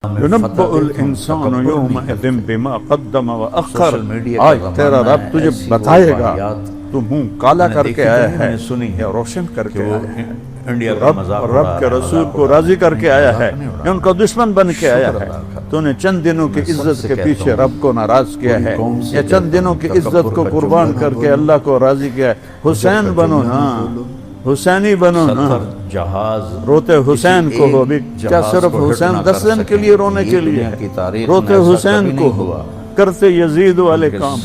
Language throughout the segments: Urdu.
ينبأ الانسان يومئذ بما قدم واخر. آج تیرا رب تجھے بتائے گا تو منہ کالا کر کے آیا ہے یا روشن کر کے آیا ہے. رب کے رسول کو راضی کر کے آیا ہے یا ان کا دشمن بن کے آیا ہے. تو نے چند دنوں کی عزت کے پیچھے رب کو ناراض کیا ہے یا چند دنوں کی عزت کو قربان کر کے اللہ کو راضی کیا ہے. حسین بنو نا، حسینی بنو نا. روتے حسین کو ہو بھی کیا صرف حسین 10 دن کے لیے رونے کے لیے ہے. روتے حسین کو ہو، کرتے یزید والے کام.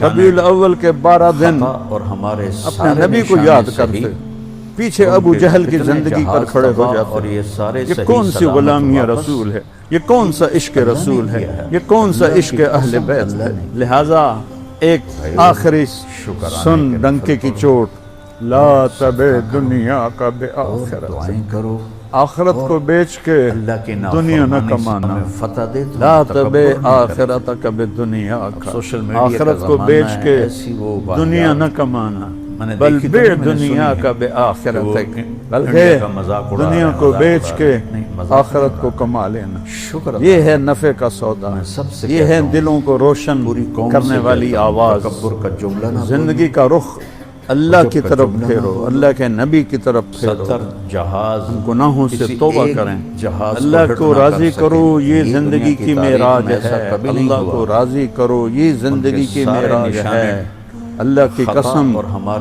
ربیع الاول کے 12 دن اپنے نبی کو یاد کرتے، پیچھے ابو جہل کی زندگی پر کھڑے ہو جاتے. یہ کون سی غلامی رسول ہے، یہ کون سا عشق رسول ہے، یہ کون سا عشق اہل بیت ہے. لہٰذا ایک آخری سن ڈنکے کی چوٹ، لا تبع دنیا کا بے آخرت. آخرت کو بیچ کے دنیا نہ کمانا. لا تبع آخرت کا بے دنیا کا، آخرت کو بیچ کے دنیا نہ کمانا، بل بے دنیا کا بے آخرت، بلکہ دنیا کو بیچ کے آخرت کو کما لینا. یہ ہے نفع کا سودا، یہ ہے دلوں کو روشن کرنے والی آواز. زندگی کا رخ اللہ کی طرف پھیرو، اللہ کے نبی کی طرف پھیرو. گناہوں سے توبہ کریں، اللہ کو راضی کرو. یہ زندگی کی معراج ہے، اللہ کو راضی کرو. یہ زندگی کی معراج ہے. اللہ کی قسم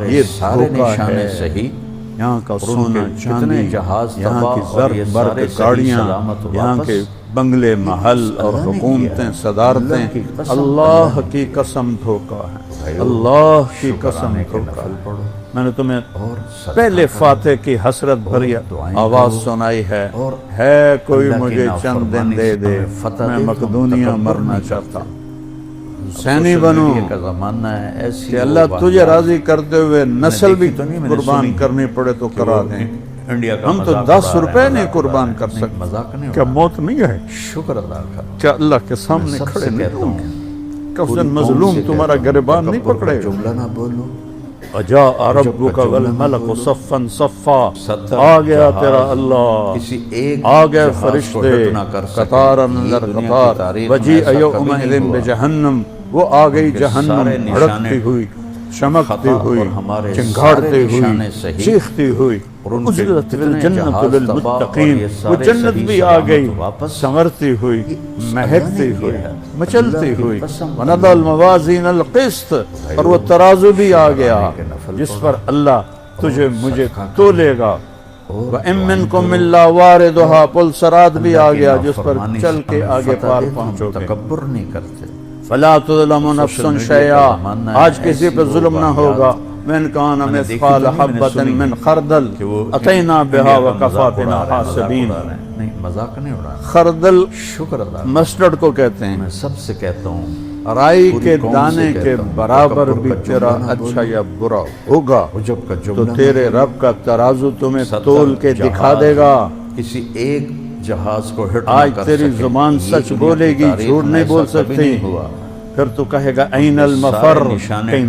یہ دھوکہ ہے. یہاں کا سونا چاندی، یہاں کی زرد برق گاڑیاں، یہاں کے بنگلے محل اور حکومتیں صدارتیں، اللہ کی قسم دھوکہ ہے، اللہ کی قسم دھوکہ ہے. میں نے تمہیں پہلے فاتح کی حسرت بھری آواز سنائی ہے کوئی مجھے چند دن دے دے، میں مقدونیہ مرنا چاہتا. حسینی بنو کہ اللہ تجھے راضی کرتے ہوئے نسل بھی قربان کرنی پڑے تو کرا دیں. ہم تو 10 روپے نہیں قربان کر سکتے. کیا موت نہیں ہے؟ شکر ادا کر. کیا اللہ کے سامنے کھڑے نہیں ہوں؟ کیا اس دن مظلوم تمہارا گریبان نہیں پکڑے؟ جملہ نہ بولو. وجاء ربک والملک صفا صفا. آ گیا تیرا اللہ، آ گئے فرشتے قطار اندر قطار. وجیء یومئذ بجہنم. وہ آ گئی جہنم بھڑکتی ہوئی، چمکتی ہوئی، چنگھاڑتی ہوئی، چیختی ہوئی. اجلت الجنت للمتقین. وہ جنت بھی آ گئی سنورتی ہوئی، مہکتی ہوئی، مچلتی ہوئی. وَنَضَعَ الْمَوَازِينَ الْقِسْطَ. اور وہ ترازو بھی آ گیا جس پر اللہ تجھے مجھے تولے گا. وَإِن مِّنكُمْ إِلَّا وَارِدُهَا. پل صراط بھی آ گیا جس پر چل کے آگے پار پہنچو گے. تکبر نہیں کرتے. فَلَا تُظْلَمُ نَفْسٌ شَيْئًا. آج کسی پہ ظلم نہ ہوگا. وَإِن كَانَ مِثْقَالَ حَبَّةٍ مِّنْ خَرْدَلٍ أَتَيْنَا بِهَا وَكَفَىٰ بِنَا حَاسِبِينَ. مذاق نہیں ہو رہا. خردل شکر ادا مسٹرڈ کو کہتے ہیں. میں سب سے کہتا ہوں رائی کے دانے کے برابر بھی تیرا اچھا یا برا ہوگا تو تیرے رب کا ترازو تمہیں تول کے دکھا دے گا. کسی ایک جہاز کو آج تیری زبان سچ بولے گی، جھوٹ نہیں بول سکتی. پھر تو کہے گا این المفر، کہیں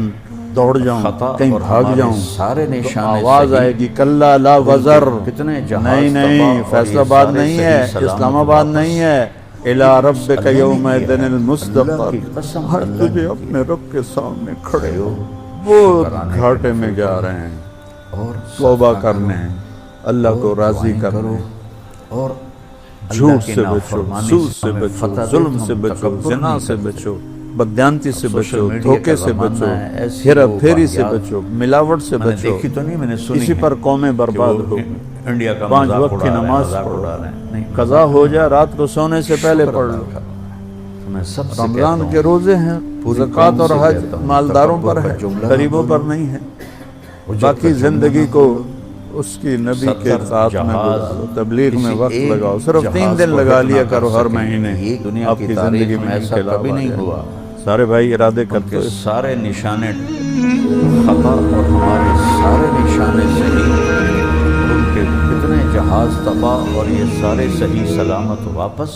دوڑ جاؤں، کہیں بھاگ جاؤں. سارے نشانے آواز آئے گی کلا لا وزر. نہیں نہیں، فیصلہ آباد نہیں ہے، اسلام آباد نہیں ہے. الی ربک یومئذ المستقر. ہر تجھے اپنے رب کے سامنے کھڑے ہو. وہ گھاٹے میں جا رہے ہیں اور توبہ کرنے، اللہ کو راضی کرنے. اور جھوٹ سے بچو، سود سے بچو، ظلم سے بچو، زنا سے بچو، بددیانتی سے بچو، دھوکے سے بچو، ہیرا پھیری سے بچو، ملاوٹ سے بچو. اسی پر قومیں برباد ہو. 5 وقت کی نماز پڑھو، قضا ہو جائے رات کو سونے سے پہلے پڑھ لو. رمضان کے روزے ہیں، زکوٰۃ اور حج مالداروں پر ہے، غریبوں پر نہیں ہے. باقی زندگی کو اس کی نبی کے ساتھ میں گزارو، تبلیغ میں وقت لگاؤ. صرف 3 دن لگا لیا کرو ہر مہینے، آپ کی زندگی میں ایسا کبھی نہیں ہوا. سارے بھائی ارادے کرتے ہیں. سارے نشانے خطا اور ہمارے سارے نشانے صحیح، ان کے کتنے جہاز تباہ اور یہ سارے صحیح سلامت واپس